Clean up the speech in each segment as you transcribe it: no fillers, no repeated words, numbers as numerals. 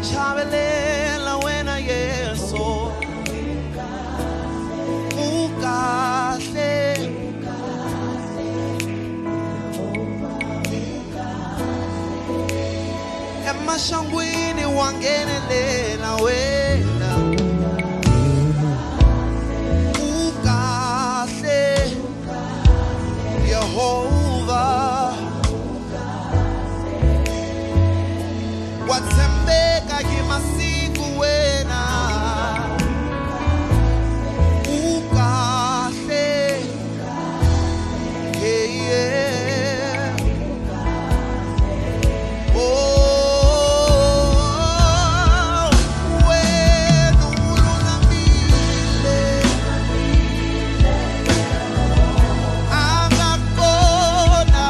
Chabelela wena Yesu ukahle emashangwini wangenelela wena ukahle Yehova wathembeka kimasiku wena ukahle yeah. Oh wena ululamile angakona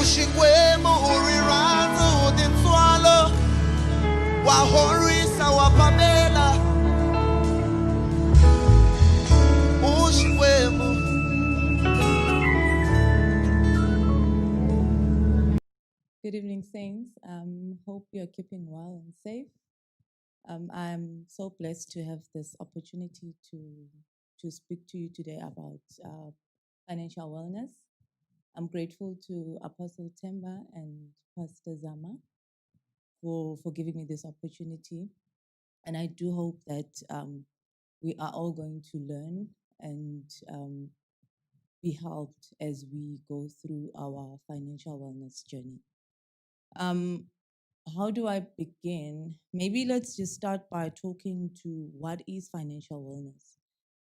Ushikwemo uriranzo udinswalo wahorisa wapamela Ushikwemo. Good evening, Saints. Hope you're keeping well and safe. I'm so blessed to have this opportunity to speak to you today about financial wellness. I'm grateful to Apostle Temba and Pastor Zama for giving me this opportunity. And I do hope that we are all going to learn and be helped as we go through our financial wellness journey. How do I begin? Maybe let's just start by talking to what is financial wellness.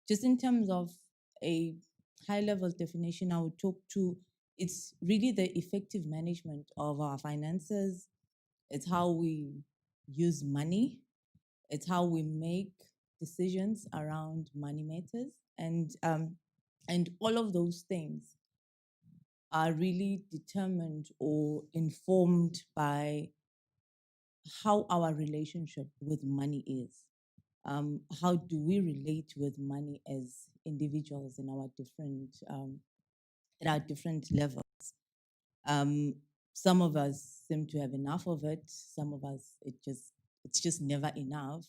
Just in terms of a high-level definition, I would talk to it's really the effective management of our finances. It's how we use money. It's how we make decisions around money matters, and all of those things are really determined or informed by how our relationship with money is. How do we relate with money as individuals in our different at our different levels? Some of us seem to have enough of it. Some of us, it just it's just never enough.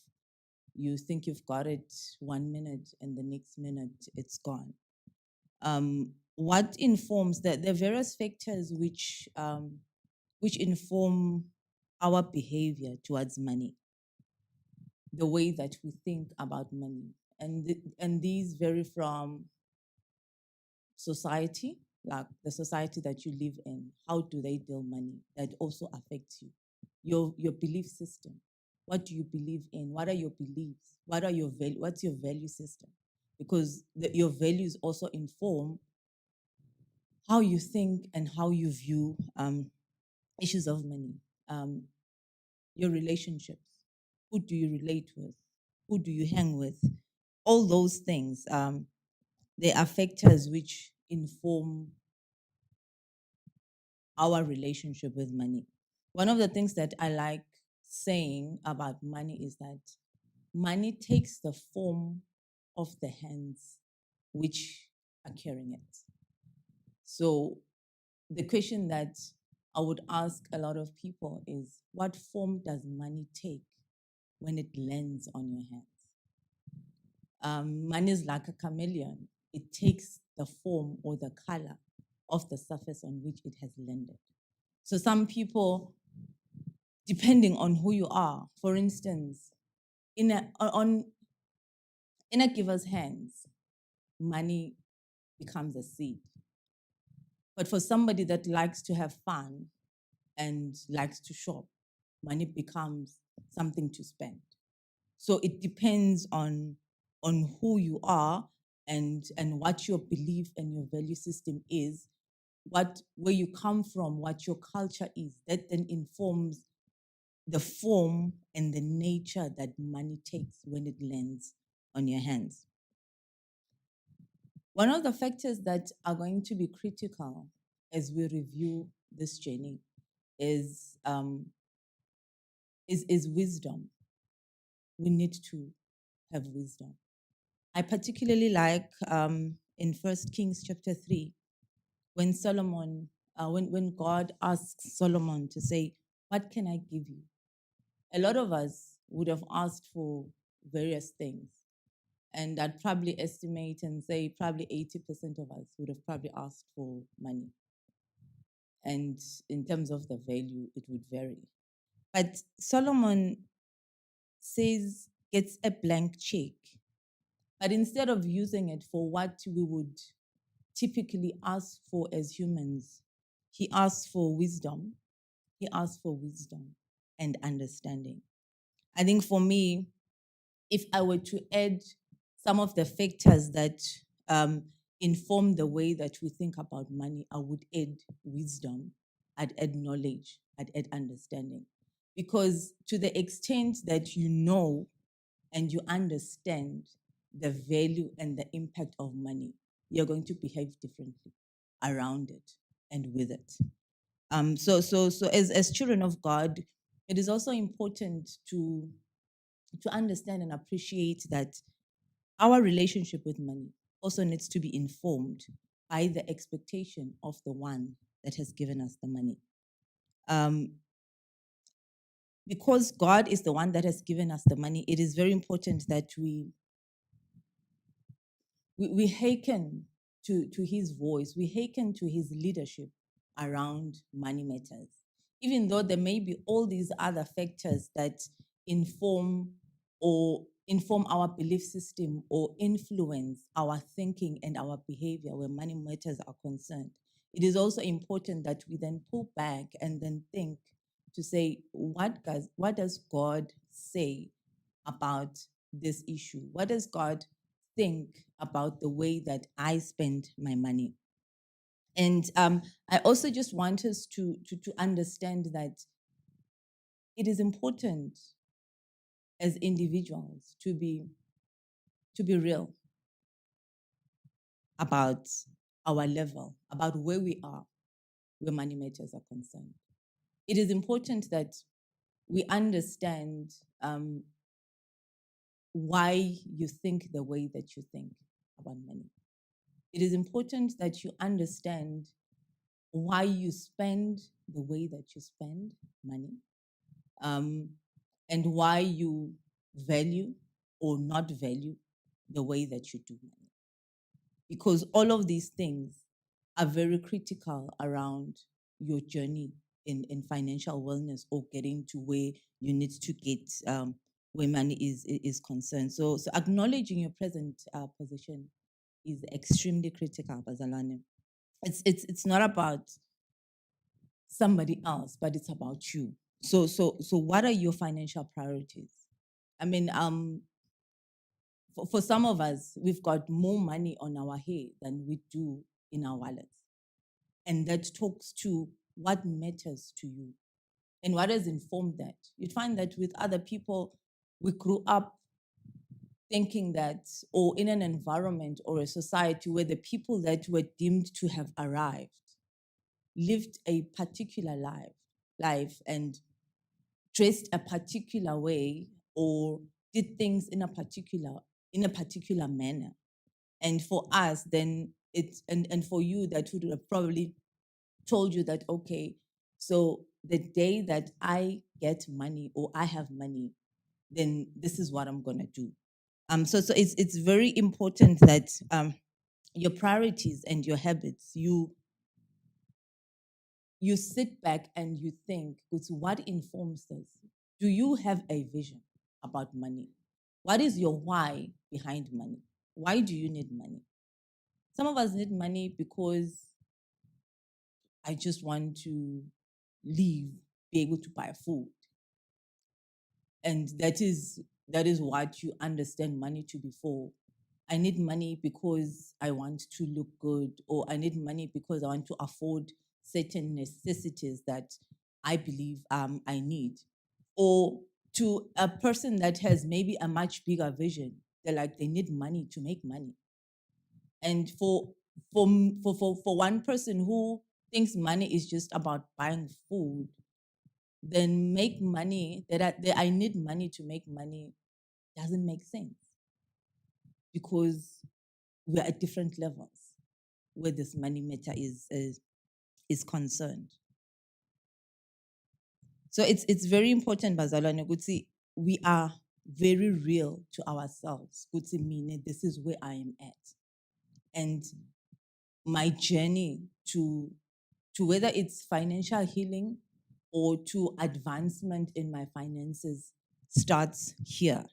You think you've got it 1 minute, and the next minute it's gone. What informs that? There are various factors which inform our behavior towards money, the way that we think about money, and these vary from society, like the society that you live in. How do they deal money? That also affects you. Your belief system. What do you believe in? What are your beliefs? What are your what's your value system? Because your values also inform how you think and how you view issues of money. Um, your relationships. Who do you relate with? Who do you hang with? All those things. They are factors which inform our relationship with money. One of the things that I like saying about money is that money takes the form of the hands which are carrying it. So the question that I would ask a lot of people is, what form does money take when it lands on your hands? Money is like a chameleon. It takes the form or the color of the surface on which it has landed. So some people, depending on who you are, for instance, in a giver's hands, money becomes a seed. But for somebody that likes to have fun and likes to shop, money becomes something to spend. So it depends on who you are and what your belief and your value system is, where you come from, what your culture is. That then informs the form and the nature that money takes when it lands on your hands. One of the factors that are going to be critical as we review this journey is wisdom. We need to have wisdom. I particularly like in First Kings chapter 3, when Solomon, when God asks Solomon to say, "What can I give you?" A lot of us would have asked for various things, and I'd probably estimate and say probably 80% of us would have probably asked for money. And in terms of the value, it would vary. But Solomon gets a blank check, but instead of using it for what we would typically ask for as humans, he asks for wisdom. He asks for wisdom and understanding. I think for me, if I were to add some of the factors that inform the way that we think about money, I would add wisdom, I'd add knowledge, I'd add understanding. Because to the extent that you know and you understand the value and the impact of money, you're going to behave differently around it and with it. So as children of God, it is also important to understand and appreciate that our relationship with money also needs to be informed by the expectation of the one that has given us the money. Because God is the one that has given us the money, it is very important that we hearken to his voice, we hearken to his leadership around money matters. Even though there may be all these other factors that inform our belief system or influence our thinking and our behavior where money matters are concerned, it is also important that we then pull back and then think to say, what does God say about this issue? What does God think about the way that I spend my money? And I also just want us to understand that it is important as individuals to be real about our level, about where we are, where money matters are concerned. It is important that we understand why you think the way that you think about money. It is important that you understand why you spend the way that you spend money. and why you value or not value the way that you do money. Because all of these things are very critical around your journey in financial wellness or getting to where you need to get where money is concerned. So acknowledging your present position is extremely critical, Bazalwane. It's not about somebody else, but it's about you. So what are your financial priorities? I mean, for some of us, we've got more money on our head than we do in our wallets. And that talks to what matters to you and what has informed that. You'd find that with other people, we grew up thinking that, or in an environment or a society where the people that were deemed to have arrived lived a particular life and dressed a particular way or did things in a particular manner. And for us, then it's and for you that would have probably told you that, okay, so the day that I get money or I have money, then this is what I'm gonna do. So it's very important that your priorities and your habits, you sit back and you think, it's what informs this? Do you have a vision about money? What is your why behind money? Why do you need money? Some of us need money because I just want to live, be able to buy food. And that is what you understand money to be for. I need money because I want to look good, or I need money because I want to afford certain necessities that I believe I need. Or to a person that has maybe a much bigger vision, they're like they need money to make money. And for one person who thinks money is just about buying food, then make money that I need money to make money doesn't make sense because we're at different levels where this money matter is concerned. So it's very important, Bazalwane, ukuthi we are very real to ourselves. Ukuthi mina, this is where I am at. And my journey to whether it's financial healing or to advancement in my finances starts here.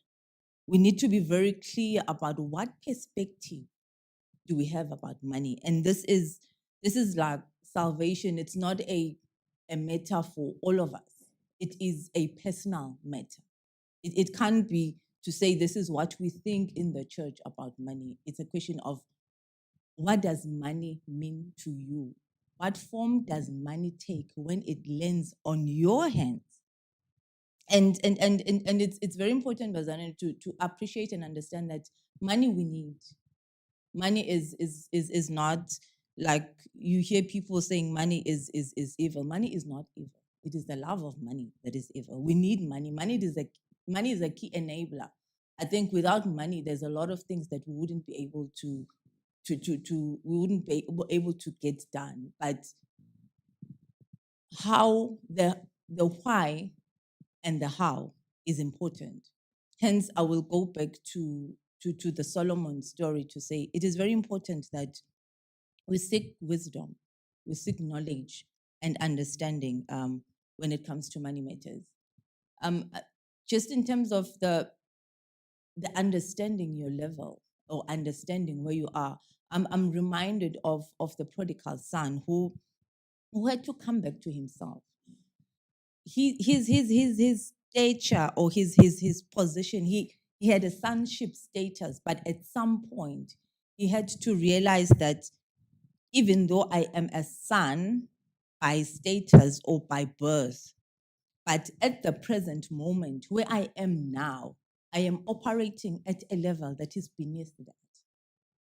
We need to be very clear about what perspective do we have about money. And this is like salvation. It's not a matter for all of us. It is a personal matter. It can't be to say this is what we think in the church about money. It's a question of what does money mean to you? What form does money take when it lands on your hands? And it's very important, Bazana, to appreciate and understand that money we need. Money is not like you hear people saying money is evil. Money is not evil. It is the love of money that is evil. We need money. Money is a key enabler. I think without money, there's a lot of things that we wouldn't be able to we wouldn't be able to get done. But how the why and the how is important. Hence, I will go back to the Solomon story to say it is very important that we seek wisdom, we seek knowledge and understanding when it comes to money matters. Just in terms of the understanding your level or understanding where you are, I'm reminded of the prodigal son who had to come back to himself. His stature or his position, he had a sonship status, but at some point he had to realize that even though I am a son by status or by birth, but at the present moment where I am now, I am operating at a level that is beneath that.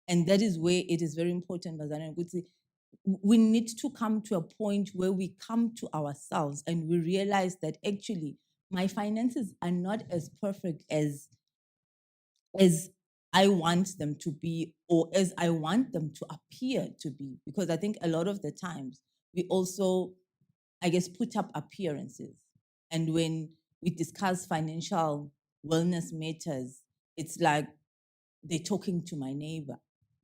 And that is where it is very important, Bazana Nguti, we need to come to a point where we come to ourselves and we realize that actually my finances are not as perfect as I want them to be or as I want them to appear to be. Because I think a lot of the times we also, I guess, put up appearances. And when we discuss financial wellness matters, it's like they're talking to my neighbor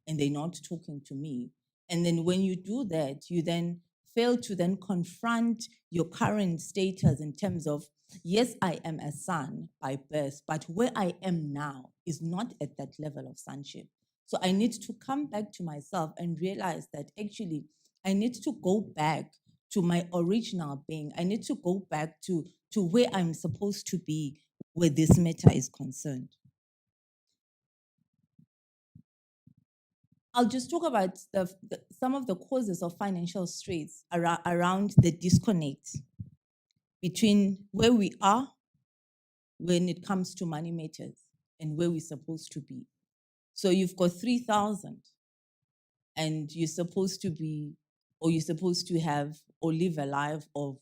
and they're not talking to me. And then when you do that, you then fail to then confront your current status in terms of, yes, I am a son by birth, but where I am now is not at that level of sonship. So I need to come back to myself and realize that actually I need to go back to my original being. I need to go back to where I'm supposed to be, where this matter is concerned. I'll just talk about some of the causes of financial straits around the disconnect between where we are when it comes to money matters and where we're supposed to be. So you've got 3,000 and you're supposed to be, or you're supposed to have or live a life of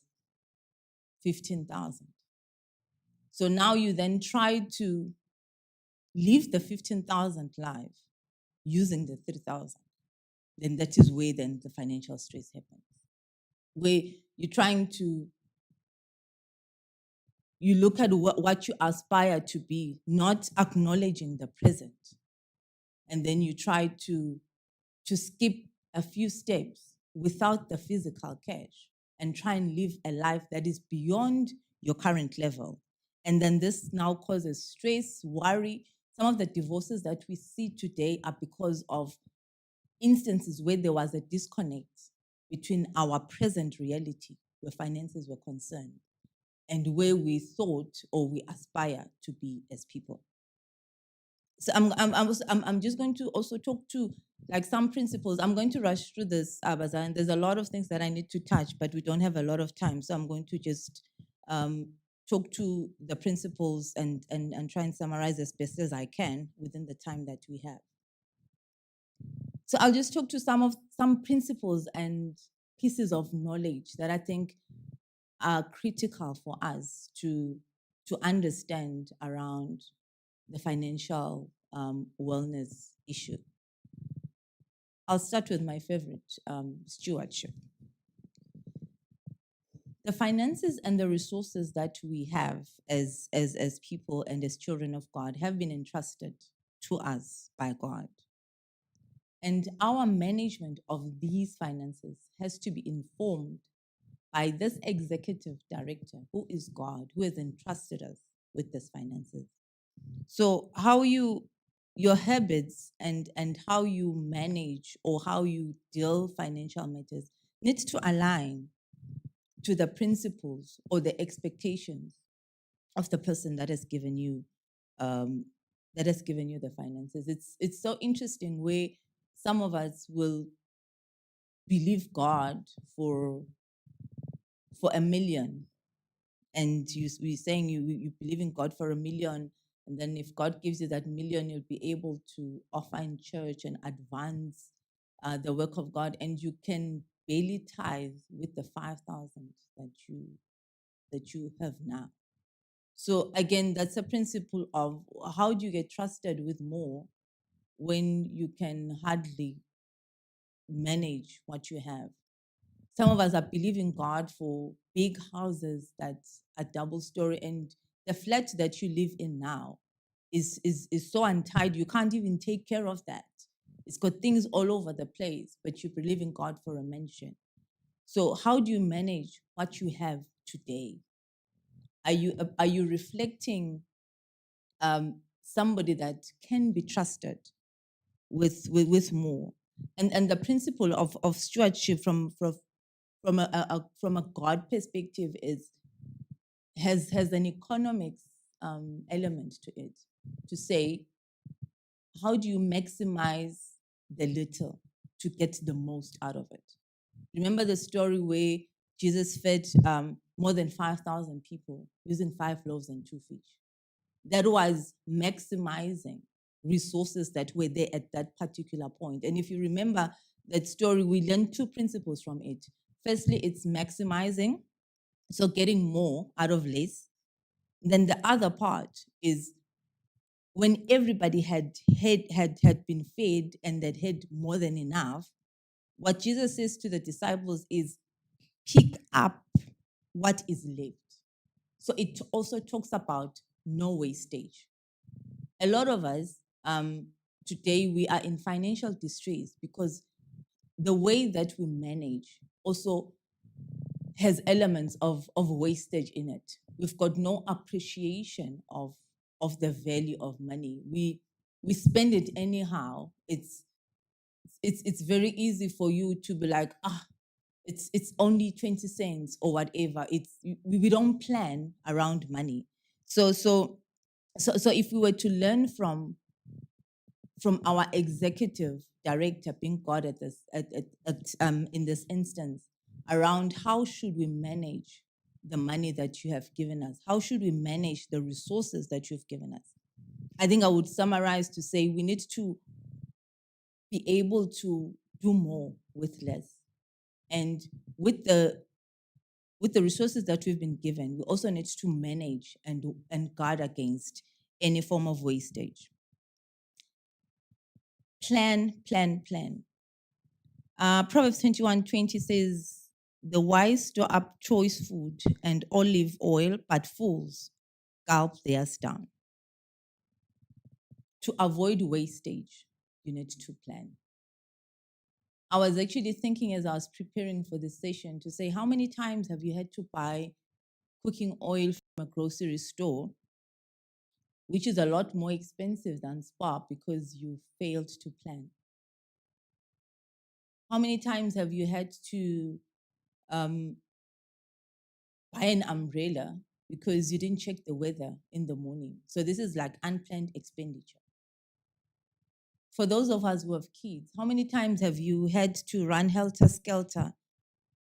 15,000. So now you then try to live the 15,000 life using the 3,000. Then that is where then the financial stress happens. Where you're trying to, you look at what you aspire to be, not acknowledging the present. And then you try to skip a few steps without the physical cash and try and live a life that is beyond your current level. And then this now causes stress, worry. Some of the divorces that we see today are because of instances where there was a disconnect between our present reality, where finances were concerned, and where we thought or we aspire to be as people. So I'm just going to also talk to like some principles. I'm going to rush through this, Abaza, and there's a lot of things that I need to touch, but we don't have a lot of time. So I'm going to just talk to the principles and try and summarize as best as I can within the time that we have. So I'll just talk to some principles and pieces of knowledge that I think are critical for us to understand around the financial wellness issue. I'll start with my favorite, stewardship. The finances and the resources that we have as people and as children of God have been entrusted to us by God. And our management of these finances has to be informed by this executive director, who is God, who has entrusted us with these finances. So how your habits and how you manage or how you deal financial matters needs to align to the principles or the expectations of the person that has given you the finances. It's so interesting where some of us will believe God for $1 million, and we're saying you believe in God for $1 million, and then if God gives you that $1 million, you'll be able to offer in church and advance the work of God, and you can barely tithe with the 5,000 that you have now. So again, that's a principle of how do you get trusted with more when you can hardly manage what you have. Some of us are believing God for big houses that are double story, and the flat that you live in now is so untidy, you can't even take care of that. It's got things all over the place, but you believe in God for a mansion. So how do you manage what you have today? Are you reflecting somebody that can be trusted with more? And the principle of stewardship from a God perspective has an economics element to it, to say, how do you maximize the little to get the most out of it? Remember the story where Jesus fed more than 5,000 people using 5 loaves and 2 fish. That was maximizing resources that were there at that particular point. And if you remember that story, we learned 2 principles from it. Firstly, it's maximizing, so getting more out of less. Then the other part is when everybody had been fed and that had more than enough, what Jesus says to the disciples is, pick up what is left. So it also talks about no wastage. A lot of us today we are in financial distress because the way that we manage also has elements of wastage in it. We've got no appreciation of the value of money. We spend it anyhow. It's very easy for you to be like, it's only 20 cents or whatever. We don't plan around money. So if we were to learn from our executive director being God at this in this instance around how should we manage the money that you have given us? How should we manage the resources that you've given us? I think I would summarize to say we need to be able to do more with less. And with the resources that we've been given, we also need to manage and guard against any form of wastage. Plan, plan, plan. Proverbs 21:20 says, the wise store up choice food and olive oil, but fools gulp theirs down. To avoid wastage, you need to plan. I was actually thinking as I was preparing for this session to say, how many times have you had to buy cooking oil from a grocery store, which is a lot more expensive than Spar because you failed to plan? How many times have you had to buy an umbrella because you didn't check the weather in the morning? So this is like unplanned expenditure. For those of us who have kids, how many times have you had to run helter-skelter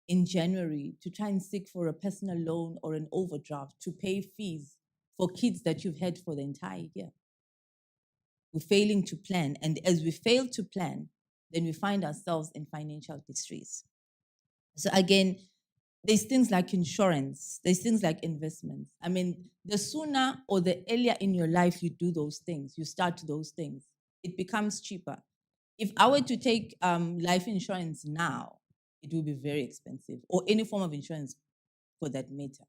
in January to try and seek for a personal loan or an overdraft to pay fees for kids that you've had for the entire year? We're failing to plan. And as we fail to plan, then we find ourselves in financial distress. So again, there's things like insurance, there's things like investments. I mean, the sooner or the earlier in your life you do those things, you start those things, it becomes cheaper. If I were to take life insurance now, it will be very expensive, or any form of insurance for that matter.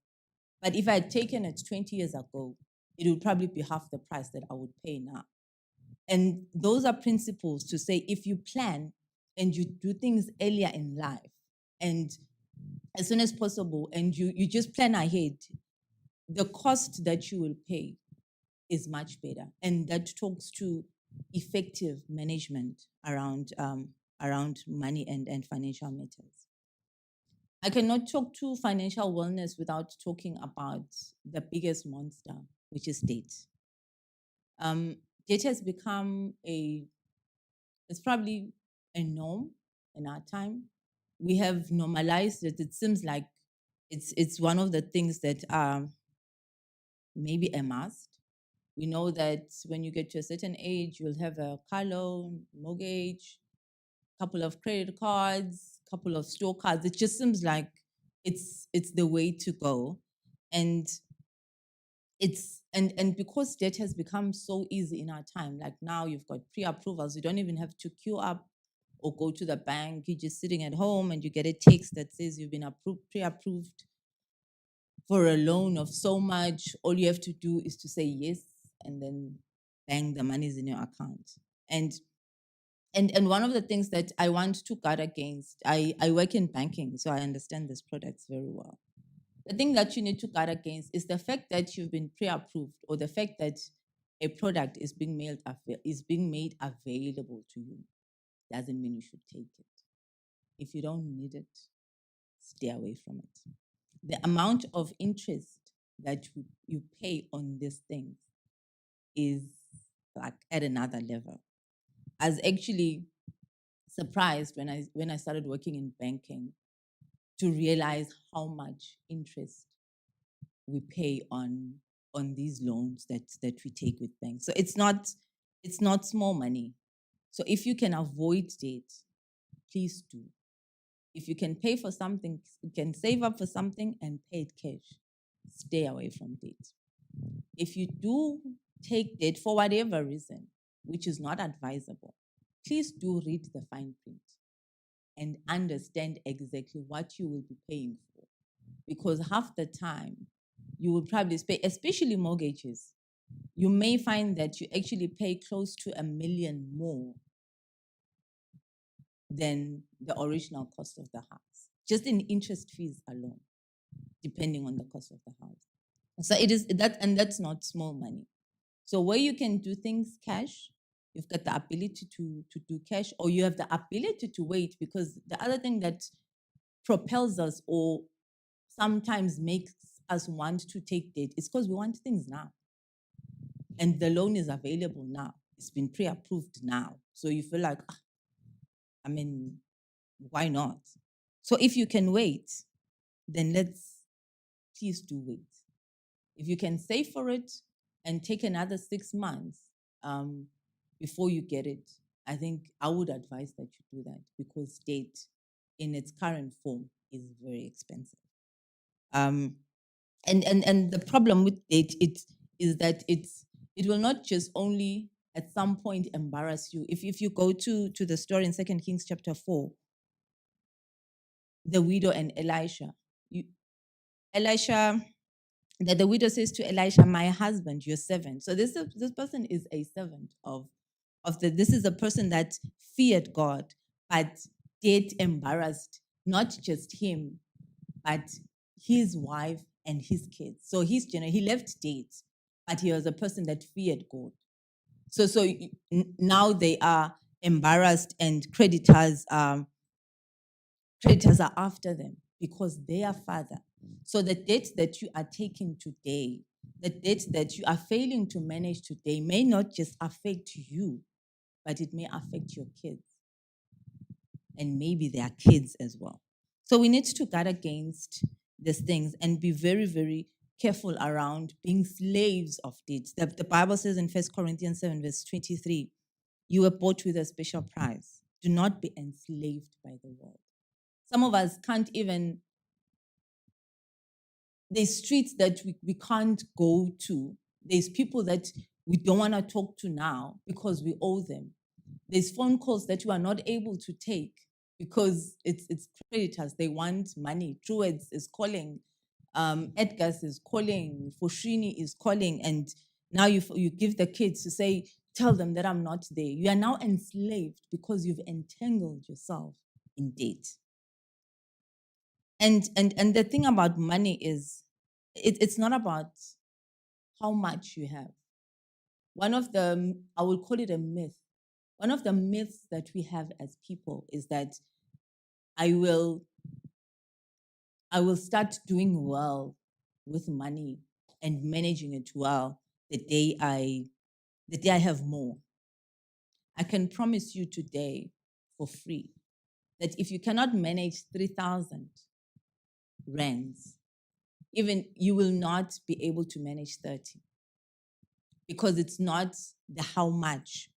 But if I had taken it 20 years ago, it would probably be half the price that I would pay now. And those are principles to say if you plan and you do things earlier in life and as soon as possible, and you just plan ahead, the cost that you will pay is much better. And that talks to effective management around money and financial matters. I cannot talk to financial wellness without talking about the biggest monster, which is debt. Debt has become it's probably a norm in our time. We have normalized it. It seems like it's one of the things that are maybe a must. We know that when you get to a certain age, you'll have a car loan, mortgage, couple of credit cards, couple of store cards. It just seems like it's the way to go. And and because debt has become so easy in our time, like now you've got pre-approvals, you don't even have to queue up or go to the bank. You're just sitting at home and you get a text that says you've been pre-approved for a loan of so much. All you have to do is to say yes, and then bang, the money's in your account. And one of the things that I want to guard against, I work in banking, so I understand these products very well. The thing that you need to guard against is the fact that you've been pre-approved, or the fact that a product is being made available to you doesn't mean you should take it. If you don't need it, stay away from it. The amount of interest that you pay on these things is like at another level. I was actually surprised when I started working in banking to realize how much interest we pay on these loans that we take with banks. So it's not small money. So if you can avoid debt, please do. If you can pay for something, you can save up for something and pay it cash. Stay away from debt. If you do take debt for whatever reason, which is not advisable, please do read the fine print and understand exactly what you will be paying for. Because half the time, you will probably pay, especially mortgages. You may find that you actually pay close to $1 million more than the original cost of the house, just in interest fees alone, depending on the cost of the house. So it is that, and that's not small money. So where you can do things cash, you've got the ability to do cash, or you have the ability to wait, because the other thing that propels us or sometimes makes us want to take debt is because we want things now. And the loan is available now. It's been pre-approved now. So you feel like, I mean, why not? So if you can wait, then please do wait. If you can save for it and take another 6 months before you get it, I think I would advise that you do that, because debt in its current form is very expensive. And the problem with debt is that it will not just only at some point embarrass you. If you go to the story in 2 Kings chapter 4, the widow and Elisha, that the widow says to Elisha, "My husband, your servant." So this person is a servant this is a person that feared God, but debt embarrassed not just him, but his wife and his kids. So he left debt, but he was a person that feared God. So now they are embarrassed, and creditors are after them because their father. So the debt that you are taking today, the debt that you are failing to manage today, may not just affect you, but it may affect your kids and maybe their kids as well. So we need to guard against these things and be very, very careful around being slaves of debt. The Bible says in 1 Corinthians 7, verse 23, you were bought with a special price. Do not be enslaved by the world. Some of us can't even, there's streets that we can't go to. There's people that we don't want to talk to now because we owe them. There's phone calls that you are not able to take because it's creditors. They want money. Trueds is calling. Edgar's is calling. Foshini is calling. And now you give the kids to say, tell them that I'm not there. You are now enslaved because you've entangled yourself in debt. And the thing about money is it's not about how much you have. One of the, I will call it a myth. One of the myths that we have as people is that I will start doing well with money and managing it well the day I have more. I can promise you today for free that if you cannot manage 3,000 rands, even you will not be able to manage 30, because it's not the how much,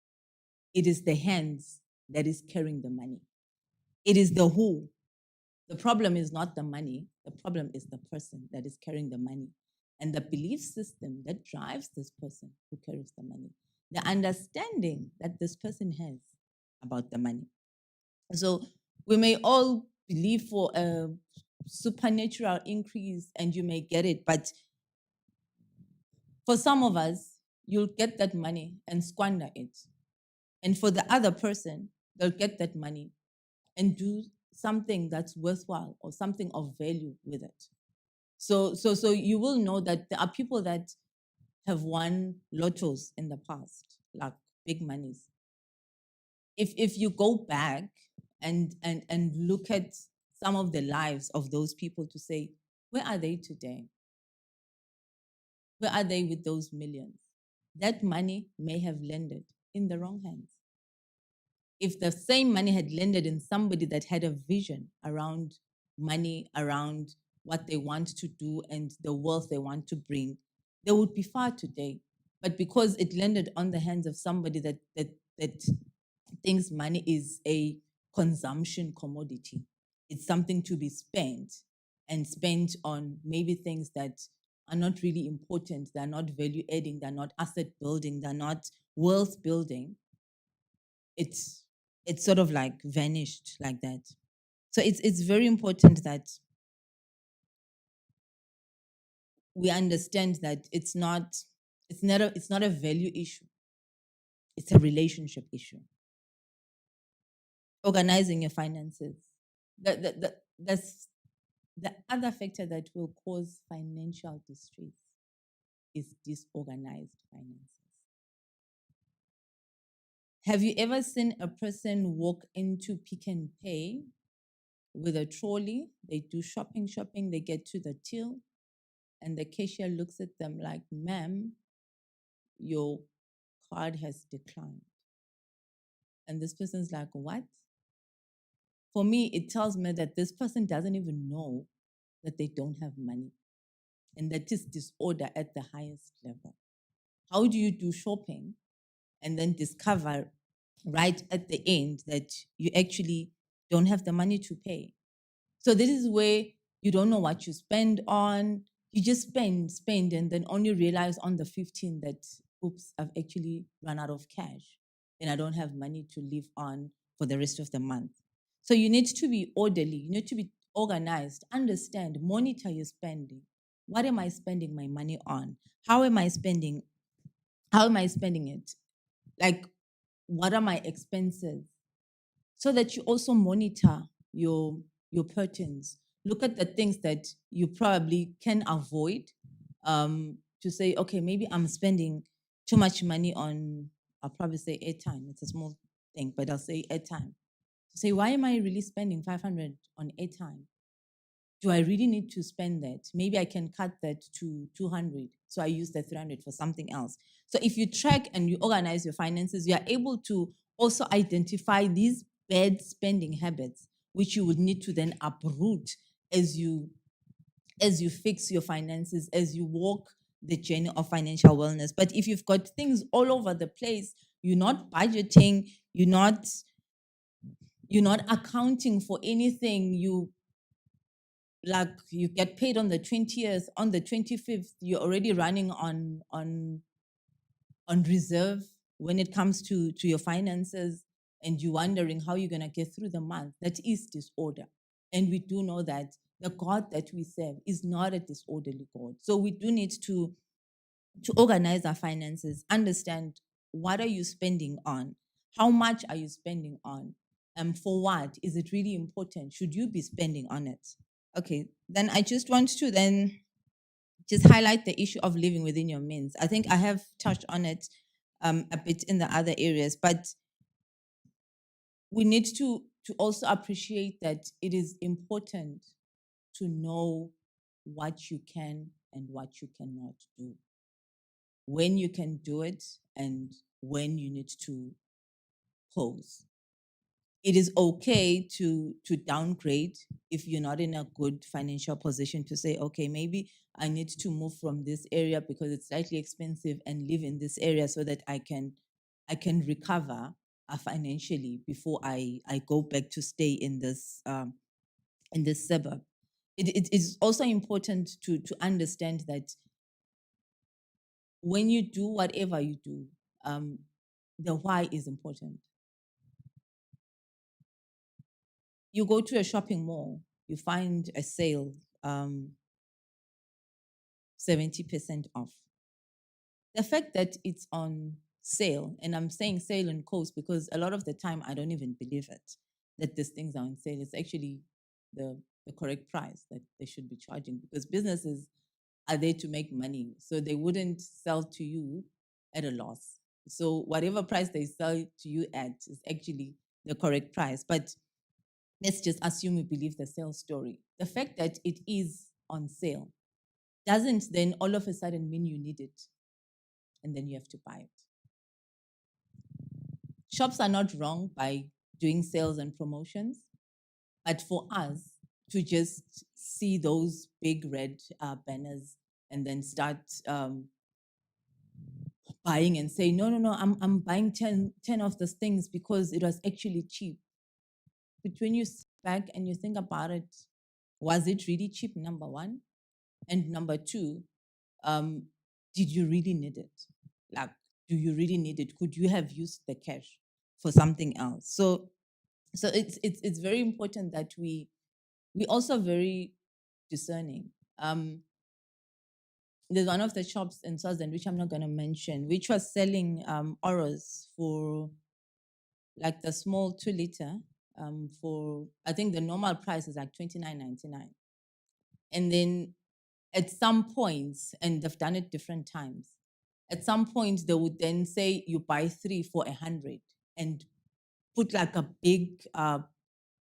it is the hands that is carrying the money. It is the who. The problem is not the money. The problem is the person that is carrying the money and the belief system that drives this person who carries the money, the understanding that this person has about the money. So we may all believe for a supernatural increase and you may get it, but for some of us, you'll get that money and squander it. And for the other person, they'll get that money and do something that's worthwhile or something of value with it. So you will know that there are people that have won lottos in the past, like big monies. If you go back and look at some of the lives of those people to say, where are they today? Where are they with those millions? That money may have landed in the wrong hands. If the same money had landed in somebody that had a vision around money, around what they want to do and the wealth they want to bring, they would be far today. But because it landed on the hands of somebody that thinks money is a consumption commodity, it's something to be spent and spent on maybe things that are not really important, they're not value adding, they're not asset building, they're not wealth building, it's sort of like vanished like that. So it's very important that we understand that it's not a value issue, it's a relationship issue. Organizing your finances. That's the other factor that will cause financial distress is disorganized finances. Have you ever seen a person walk into Pick and Pay with a trolley? They do shopping, they get to the till, and the cashier looks at them like, ma'am, your card has declined. And this person's like, what? For me, it tells me that this person doesn't even know that they don't have money. And that is disorder at the highest level. How do you do shopping and then discover right at the end that you actually don't have the money to pay? So this is where you don't know what you spend on. You just spend, and then only realize on the 15th that, oops, I've actually run out of cash and I don't have money to live on for the rest of the month. So you need to be orderly. You need to be organized, understand, monitor your spending. What am I spending my money on? How am I spending? How am I spending it? Like, what are my expenses? So that you also monitor your patterns. Look at the things that you probably can avoid. To say, okay, maybe I'm spending too much money on, I'll probably say airtime. It's a small thing, but I'll say airtime. Say, why am I really spending 500 on airtime? Do I really need to spend that? Maybe I can cut that to 200. So I use the 300 for something else. So if you track and you organize your finances, you are able to also identify these bad spending habits, which you would need to then uproot as you fix your finances, as you walk the journey of financial wellness. But if you've got things all over the place, you're not budgeting, you're not accounting for anything, you get paid on the 20th, on the 25th you're already running on reserve when it comes to your finances, and you're wondering how you're going to get through the month. That is disorder. And we do know that the God that we serve is not a disorderly God. So we do need to organize our finances, understand what are you spending on, how much are you spending on, for what is it really important, should you be spending on it. Okay, then I just want to then just highlight the issue of living within your means. I think I have touched on it a bit in the other areas, but we need to also appreciate that it is important to know what you can and what you cannot do, when you can do it and when you need to pause. It is okay to downgrade if you're not in a good financial position, to say, okay, maybe I need to move from this area because it's slightly expensive and live in this area so that I can recover financially before I go back to stay in this suburb. It is also important to understand that when you do whatever you do, the why is important. You go to a shopping mall, you find a sale, 70% off. The fact that it's on sale, and I'm saying sale in quotes because a lot of the time I don't even believe it, that these things are on sale. It's actually the correct price that they should be charging, because businesses are there to make money. So they wouldn't sell to you at a loss. So whatever price they sell to you at is actually the correct price. But let's just assume we believe the sales story. The fact that it is on sale doesn't then all of a sudden mean you need it and then you have to buy it. Shops are not wrong by doing sales and promotions, but for us to just see those big red banners and then start buying and say, no, I'm buying 10 of those things because it was actually cheap. But when you sit back and you think about it, was it really cheap, number one? And number two, did you really need it? Like, do you really need it? Could you have used the cash for something else? So it's very important that we also very discerning. there's one of the shops in Southern, which I'm not going to mention, which was selling Oros for like the small 2 liter for, I think the normal price is like $29.99. And then at some points, and they've done it different times, at some point they would then say you buy 3 for 100 and put like a big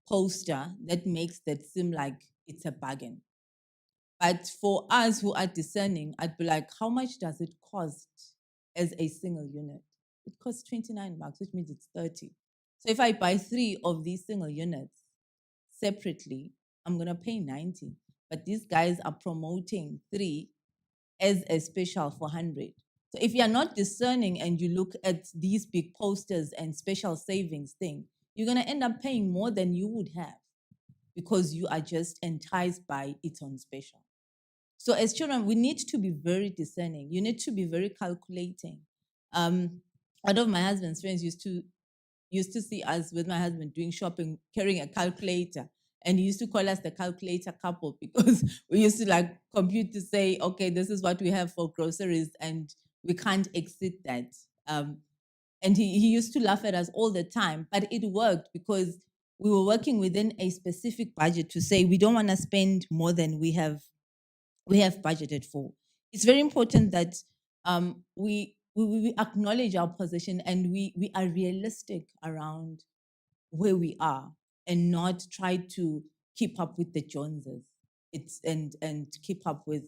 poster that makes that seem like it's a bargain. But for us who are discerning, I'd be like, how much does it cost as a single unit? It costs 29 bucks, which means it's 30. So if I buy 3 of these single units separately, I'm going to pay 90. But these guys are promoting 3 as a special for 100. So if you're not discerning and you look at these big posters and special savings thing, you're going to end up paying more than you would have because you are just enticed by it's on special. So as children, we need to be very discerning. You need to be very calculating. One of my husband's friends used to see us with my husband doing shopping, carrying a calculator. And he used to call us the calculator couple because we used to like compute to say, okay, this is what we have for groceries and we can't exceed that. And he used to laugh at us all the time, but it worked because we were working within a specific budget to say we don't want to spend more than we have budgeted for. It's very important that we acknowledge our position and we are realistic around where we are and not try to keep up with the Joneses. It's and keep up with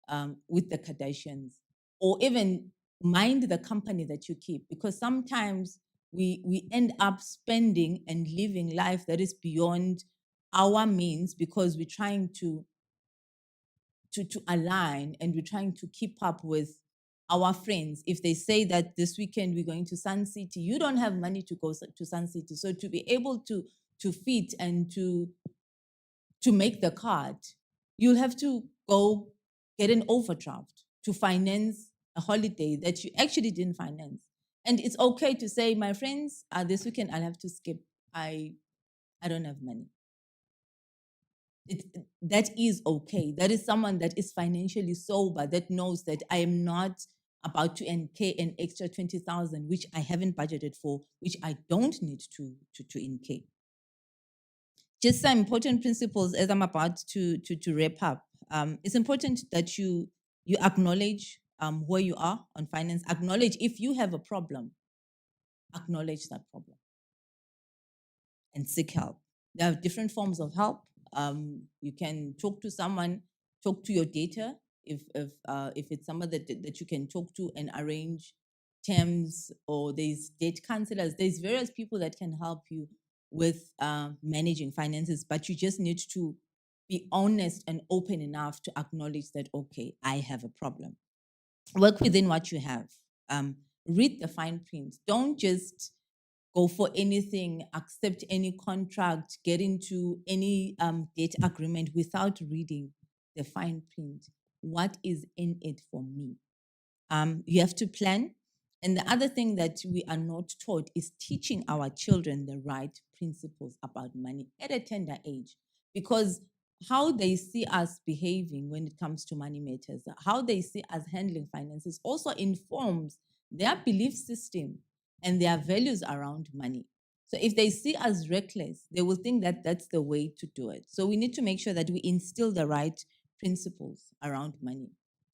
the Kardashians, or even mind the company that you keep, because sometimes we end up spending and living life that is beyond our means because we're trying to align and we're trying to keep up with our friends. If they say that this weekend we're going to Sun City, you don't have money to go to Sun City. So to be able to fit and to make the card, you'll have to go get an overdraft to finance a holiday that you actually didn't finance. And it's okay to say, my friends, this weekend I'll have to skip. I don't have money. That is okay. That is someone that is financially sober, that knows that I am not about to incur an extra 20,000, which I haven't budgeted for, which I don't need to incur. Just some important principles as I'm about to wrap up. It's important that you acknowledge where you are on finance. Acknowledge if you have a problem. Acknowledge that problem and seek help. There are different forms of help. You can talk to someone, talk to your data if it's someone that you can talk to and arrange terms, or there's debt counselors. There's various people that can help you with managing finances, but you just need to be honest and open enough to acknowledge that, okay, I have a problem. Work within what you have. Read the fine print. Don't just go for anything, accept any contract, get into any debt agreement without reading the fine print. What is in it for me? You have to plan. And the other thing that we are not taught is teaching our children the right principles about money at a tender age, because how they see us behaving when it comes to money matters, how they see us handling finances also informs their belief system and their values around money. So if they see us reckless, they will think that that's the way to do it. So we need to make sure that we instill the right principles around money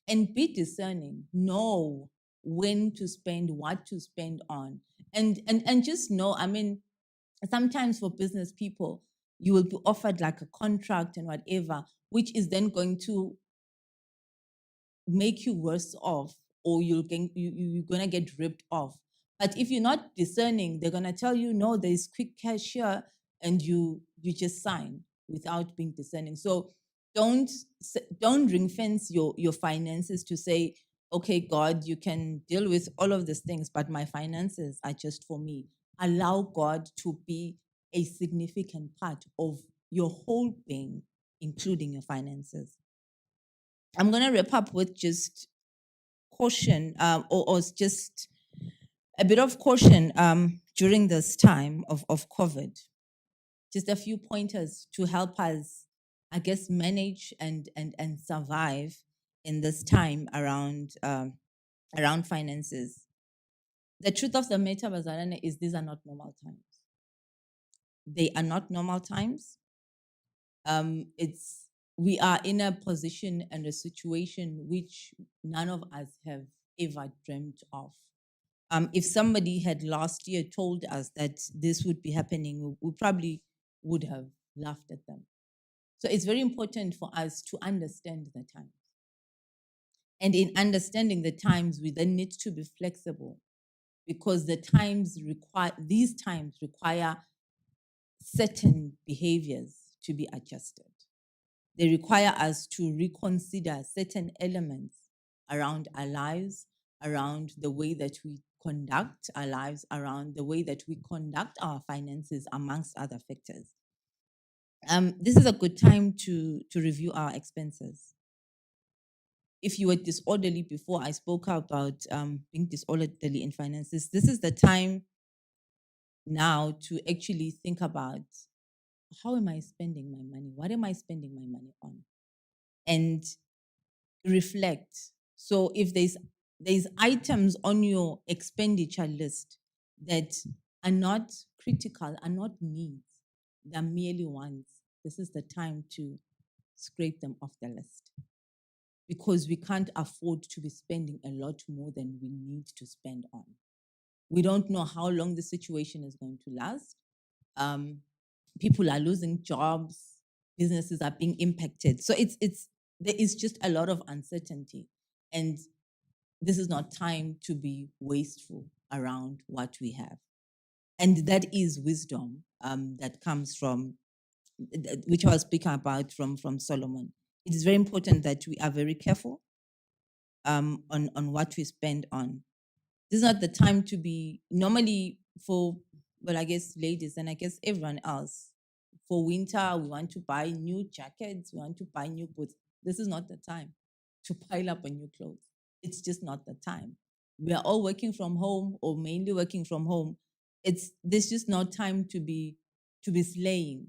and be discerning. Know when to spend, what to spend on, and just know. I mean, sometimes for business people, you will be offered like a contract and whatever, which is then going to make you worse off, or you're gonna get ripped off. But if you're not discerning, they're gonna tell you, no, there's quick cash here, and you just sign without being discerning. So don't ring fence your finances to say, okay, God, you can deal with all of these things, but my finances are just for me. Allow God to be a significant part of your whole being, including your finances. I'm going to wrap up with just caution, or just a bit of caution during this time of COVID. Just a few pointers to help us, I guess, manage and survive. in this time around finances. The truth of the matter, Bazalane, is these are not normal times. They are not normal times. It's We are in a position and a situation which none of us have ever dreamt of. If somebody had last year told us that this would be happening, we probably would have laughed at them. So it's very important for us to understand the times. And in understanding the times, we then need to be flexible because these times require certain behaviors to be adjusted. They require us to reconsider certain elements around our lives, around the way that we conduct our lives, around the way that we conduct our finances, amongst other factors. This is a good time to review our expenses. If you were disorderly before, I spoke about being disorderly in finances. This is the time now to actually think about, how am I spending my money? What am I spending my money on? And reflect. So if there's items on your expenditure list that are not critical, are not needs, they're merely wants, this is the time to scrape them off the list. Because we can't afford to be spending a lot more than we need to spend on. We don't know how long the situation is going to last. People are losing jobs, businesses are being impacted. So there is just a lot of uncertainty. And this is not time to be wasteful around what we have. And that is wisdom that comes from, which I was speaking about from Solomon. It is very important that we are very careful on what we spend on. This is not the time to be normally for, well, I guess ladies and I guess everyone else. For winter, we want to buy new jackets, we want to buy new boots. This is not the time to pile up on new clothes. It's just not the time. We are all working from home or mainly working from home. There's just no time to be slaying.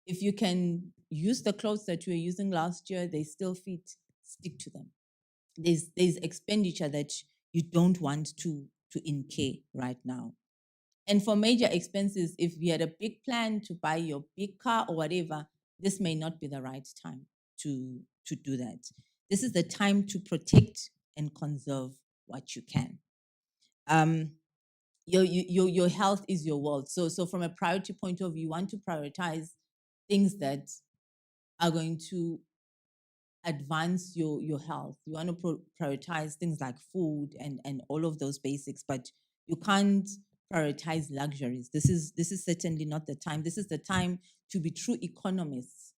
If you can use the clothes that you were using last year, they still fit, stick to them. There's expenditure that you don't want to incur right now. And for major expenses, if you had a big plan to buy your big car or whatever, this may not be the right time to do that. This is the time to protect and conserve what you can. Your health is your wealth. So from a priority point of view, you want to prioritize things that are going to advance your health. You want to prioritize things like food and all of those basics, but you can't prioritize luxuries. This is certainly not the time. This is the time to be true economists,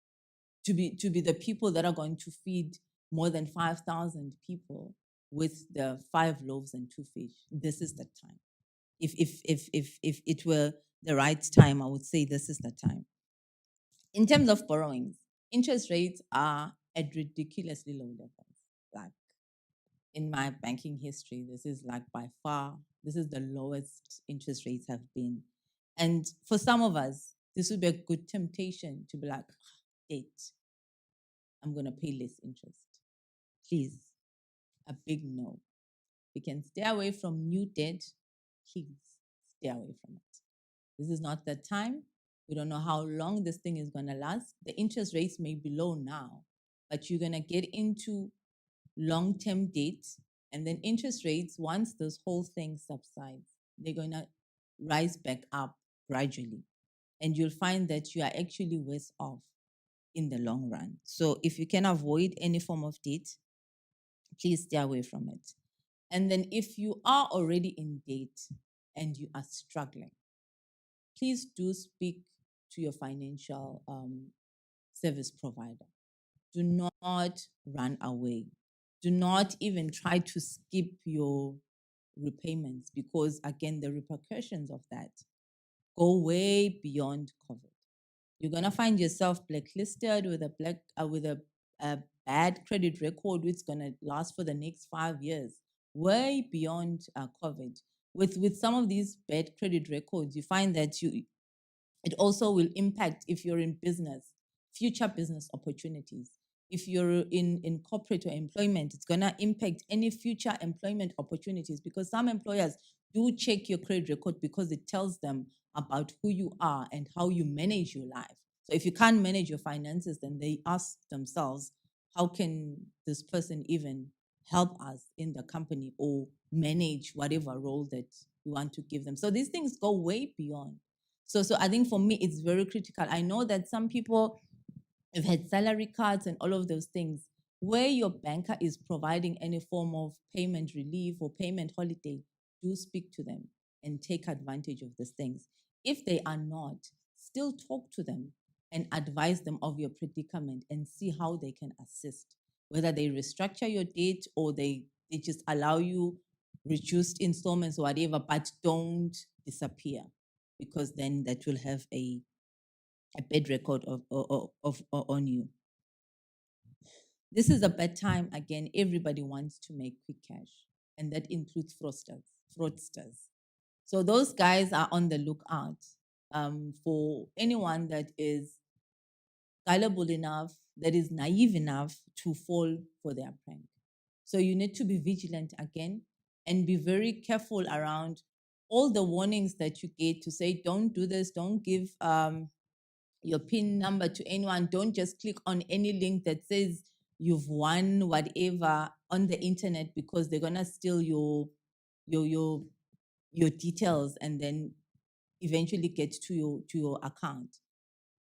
to be the people that are going to feed more than 5,000 people with the 5 loaves and 2 fish. This is the time. If it were the right time, I would say this is the time. In terms of borrowings, interest rates are at ridiculously low levels. Like in my banking history, this is like by far, this is the lowest interest rates have been. And for some of us, this would be a good temptation to be like, debt, I'm going to pay less interest. Please, a big no. We can stay away from new debt. Please stay away from it. This is not the time. We don't know how long this thing is going to last. The interest rates may be low now, but you're going to get into long-term debt. And then interest rates, once this whole thing subsides, they're going to rise back up gradually. And you'll find that you are actually worse off in the long run. So if you can avoid any form of debt, please stay away from it. And then if you are already in debt and you are struggling, please do speak to your financial service provider. Do not run away. Do not even try to skip your repayments because, again, the repercussions of that go way beyond COVID. You're gonna find yourself blacklisted with a bad credit record, which is gonna last for the next 5 years, way beyond COVID. With some of these bad credit records, you find that it also will impact if you're in business, future business opportunities. if you're in corporate or employment, it's going to impact any future employment opportunities, because some employers do check your credit record because it tells them about who you are and how you manage your life. So if you can't manage your finances, then they ask themselves, how can this person even help us in the company or manage whatever role that we want to give them? So these things go way beyond. So I think for me, it's very critical. I know that some people have had salary cuts and all of those things. Where your banker is providing any form of payment relief or payment holiday, do speak to them and take advantage of these things. If they are not, still talk to them and advise them of your predicament and see how they can assist. Whether they restructure your debt or they just allow you reduced installments or whatever, but don't disappear, because then that will have a bad record on you. This is a bad time. Again, everybody wants to make quick cash, and that includes fraudsters. So those guys are on the lookout for anyone that is gullible enough, that is naive enough to fall for their prank. So you need to be vigilant again and be very careful around all the warnings that you get to say, don't do this, don't give your PIN number to anyone. Don't just click on any link that says you've won whatever on the internet, because they're gonna steal your your your details and then eventually get to your account.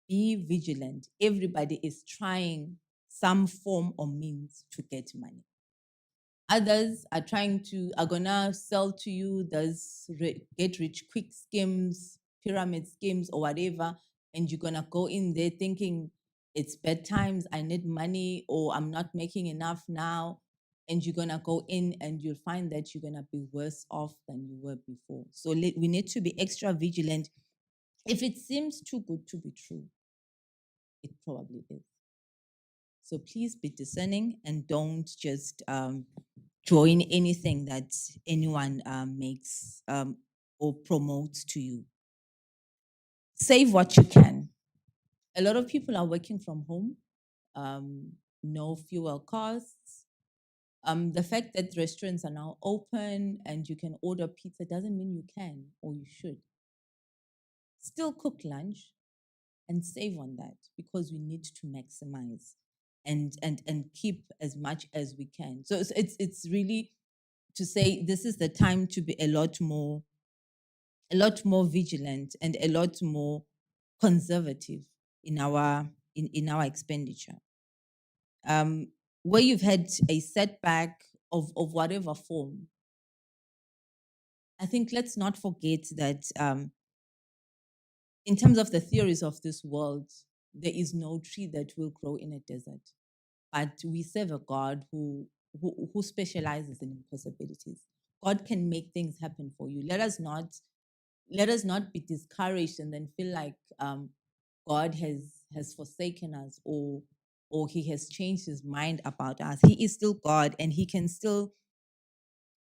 Be vigilant. Everybody is trying some form or means to get money. Others are gonna sell to you those get rich quick schemes, pyramid schemes, or whatever, and you're gonna go in there thinking it's bad times, I need money, or I'm not making enough now, and you're gonna go in and you'll find that you're gonna be worse off than you were before. So we need to be extra vigilant. If it seems too good to be true, it probably is. So please be discerning and don't just join anything that anyone makes or promotes to you. Save what you can. A lot of people are working from home, no fuel costs. The fact that restaurants are now open and you can order pizza doesn't mean you can or you should. Still cook lunch and save on that, because we need to maximize and keep as much as we can. So it's really to say this is the time to be a lot more vigilant and a lot more conservative in our expenditure. Where you've had a setback of whatever form, I think let's not forget that in terms of the theories of this world, there is no tree that will grow in a desert. But we serve a God who specializes in impossibilities. God can make things happen for you. Let us not be discouraged and then feel like God has forsaken us, or he has changed his mind about us. He is still God, and he can still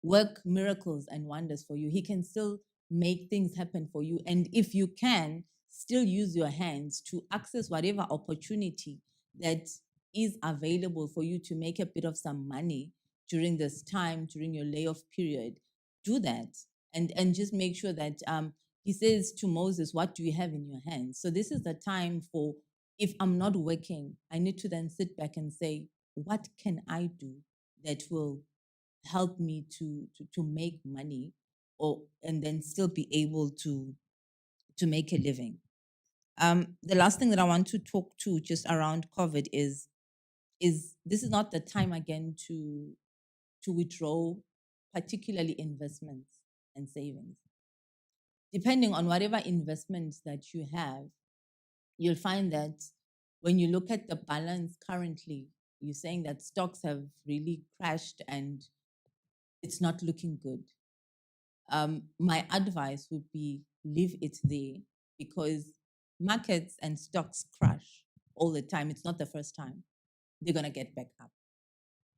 work miracles and wonders for you. He can still make things happen for you. And if you can, still use your hands to access whatever opportunity that is available for you to make a bit of some money during this time, during your layoff period, do that. And just make sure that he says to Moses, what do you have in your hands? So this is the time for, if I'm not working, I need to then sit back and say, what can I do that will help me to make money, or and then still be able to make a living. The last thing that I want to talk to just around COVID is this is not the time again to withdraw, particularly investments and savings. Depending on whatever investments that you have, you'll find that when you look at the balance currently, you're saying that stocks have really crashed and it's not looking good. My advice would be leave it there, because markets and stocks crash all the time. It's not the first time. They're going to get back up.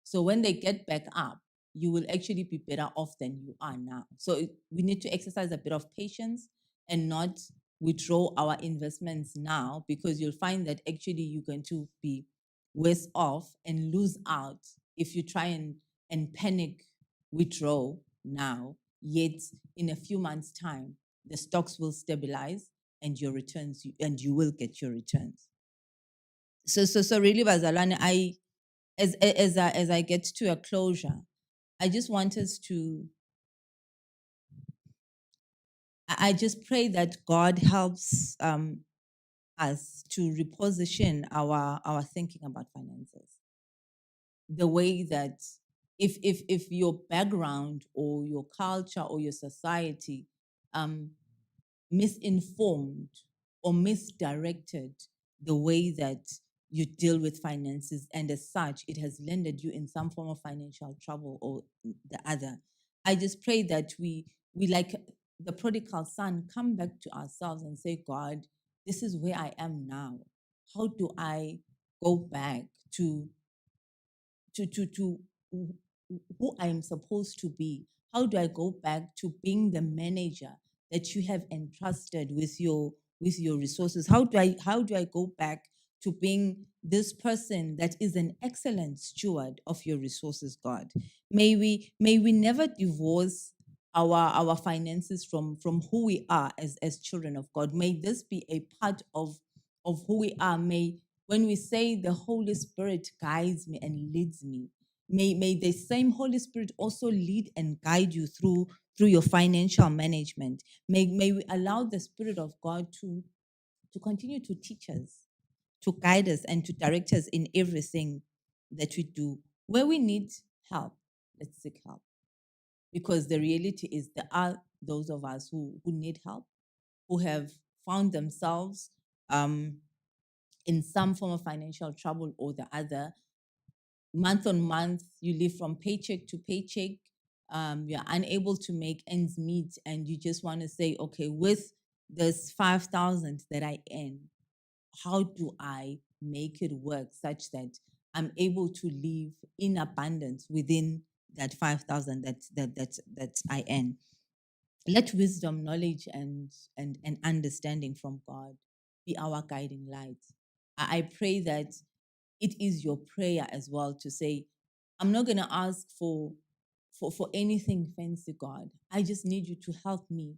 So when they get back up, you will actually be better off than you are now. So we need to exercise a bit of patience and not withdraw our investments now, because you'll find that actually you're going to be worse off and lose out if you try and panic withdraw now, yet in a few months' time, the stocks will stabilize and your returns, and you will get your returns. So really, Bazalwane, as I get to a closure, I just want us to. I just pray that God helps us to reposition our thinking about finances. The way that if your background or your culture or your society um, misinformed or misdirected the way that you deal with finances, and as such it has landed you in some form of financial trouble or the other, I just pray that we like the prodigal son come back to ourselves and say, God, this is where I am now. How do I go back to to who I am supposed to be? How do I go back to being the manager that you have entrusted with your resources? How do I go back to being this person that is an excellent steward of your resources, God? May we never divorce our finances from who we are as children of God. May this be a part of who we are. May when we say the Holy Spirit guides me and leads me, may the same Holy Spirit also lead and guide you through your financial management. May we allow the Spirit of God to continue to teach us, to guide us, and to direct us in everything that we do. Where we need help, let's seek help. Because the reality is there are those of us who need help, who have found themselves um, in some form of financial trouble or the other. Month on month, you live from paycheck to paycheck. You're unable to make ends meet, and you just want to say, okay, with this 5,000 that I earn, how do I make it work such that I'm able to live in abundance within that 5,000 that I earn? Let wisdom, knowledge, and understanding from God be our guiding light. I pray that it is your prayer as well to say, I'm not going to ask for anything fancy, God. I just need you to help me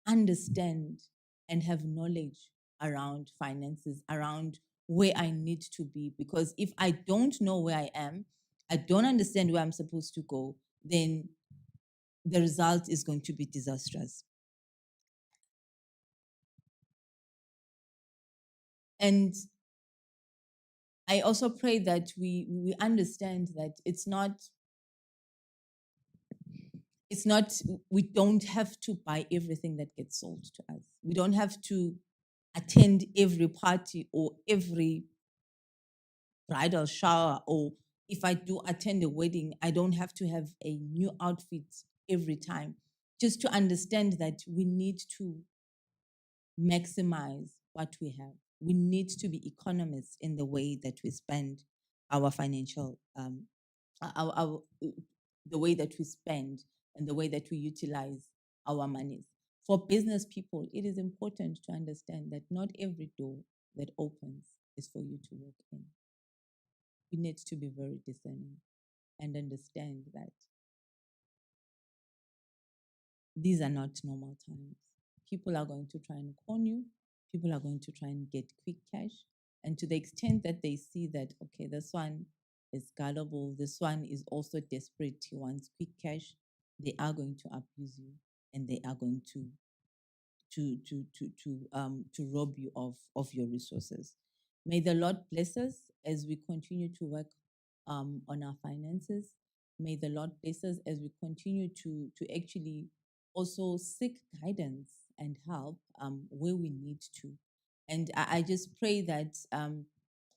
understand and have knowledge around finances, around where I need to be. Because if I don't know where I am, I don't understand where I'm supposed to go, then the result is going to be disastrous. And I also pray that we understand that it's not we don't have to buy everything that gets sold to us. We don't have to attend every party or every bridal shower, or if I do attend a wedding, I don't have to have a new outfit every time. Just to understand that we need to maximize what we have. We need to be economists in the way that we spend our financial, the way that we spend and the way that we utilize our monies. For business people, it is important to understand that not every door that opens is for you to walk in. You need to be very discerning and understand that these are not normal times. People are going to try and con you. People are going to try and get quick cash. And to the extent that they see that, okay, this one is gullible, this one is also desperate, he wants quick cash, they are going to abuse you, and they are going to rob you of your resources. May the Lord bless us as we continue to work on our finances. May the Lord bless us as we continue to actually also seek guidance and help where we need to. And I just pray that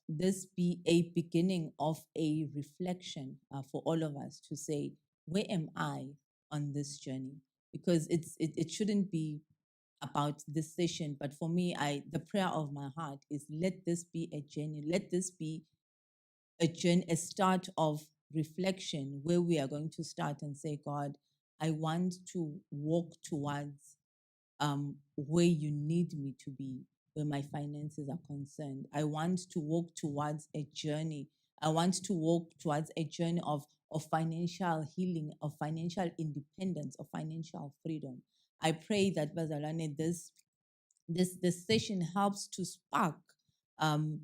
this be a beginning of a reflection for all of us to say, where am I on this journey? Because it shouldn't be about this session, but for me, the prayer of my heart is, let this be a journey. Let this be a journey, a start of reflection where we are going to start and say, God, I want to walk towards where you need me to be. where my finances are concerned. I want to walk towards a journey. I want to walk towards a journey of financial healing, of financial independence, of financial freedom. I pray that, Bazalane, this session helps to spark um,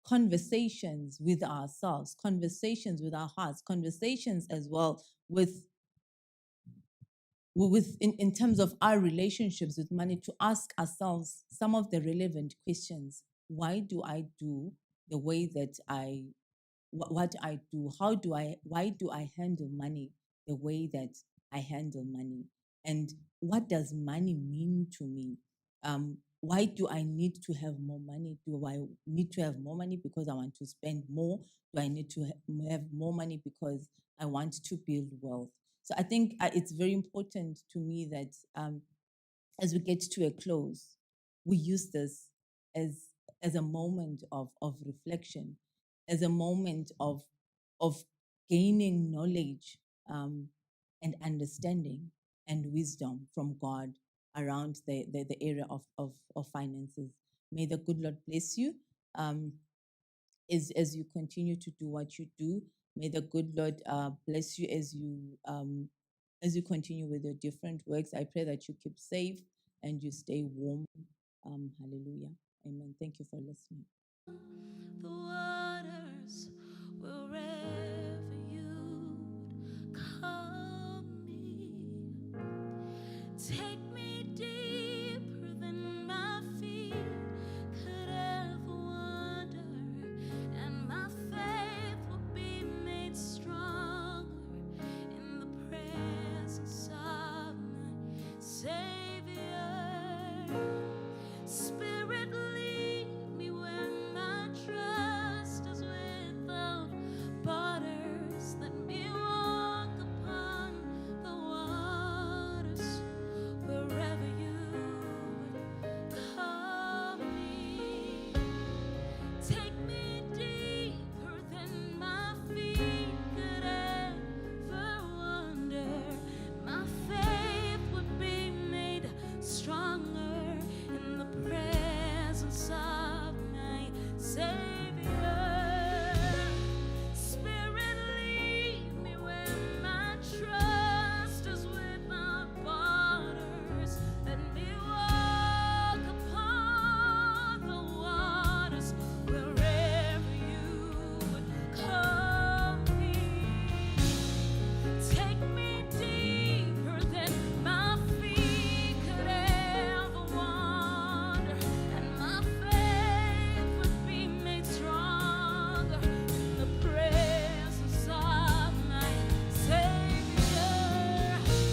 conversations with ourselves, conversations with our hearts, conversations as well in terms of our relationships with money, to ask ourselves some of the relevant questions. Why do I do the way that what I do? Why do I handle money the way that I handle money? And what does money mean to me? Why do I need to have more money? Do I need to have more money because I want to spend more? Do I need to have more money because I want to build wealth? So I think it's very important to me that as we get to a close, we use this as a moment of reflection, as a moment of gaining knowledge and understanding and wisdom from God around the area of finances. May the good Lord bless you as you continue to do what you do. May the good Lord bless you as you continue with your different works. I pray that you keep safe and you stay warm. Hallelujah. Amen. Thank you for listening. The waters wherever you call me. Take me deeper than my feet could ever wander, and my faith will be made stronger in the presence of my Savior. Spirit, lead me where my trust is without borders. Let me walk upon the waters wherever you would call me. Take me deeper than my feet could ever wander. My faith would be made stronger in the presence of my Savior. Spirit, lead me where my trust is without borders. Let me walk upon the waters wherever you would call me. Take me deeper than my feet could ever wander, and my faith would be made stronger in the presence of my Savior.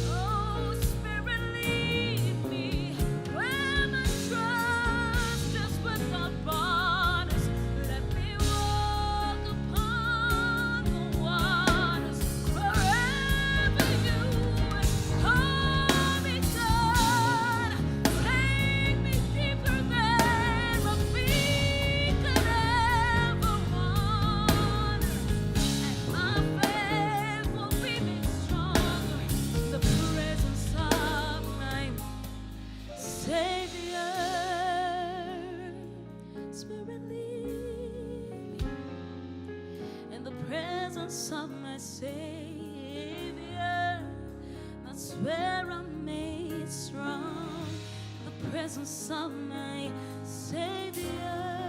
Oh, Spirit, lead me where my trust is without borders. Let me walk upon the waters wherever you would call me, God. Take me deeper than my feet could ever wander, and my faith will be made stronger in the presence of my Savior. Spirit, lead me in the presence of my Savior. That's where I'm made strong. The presence of my Savior.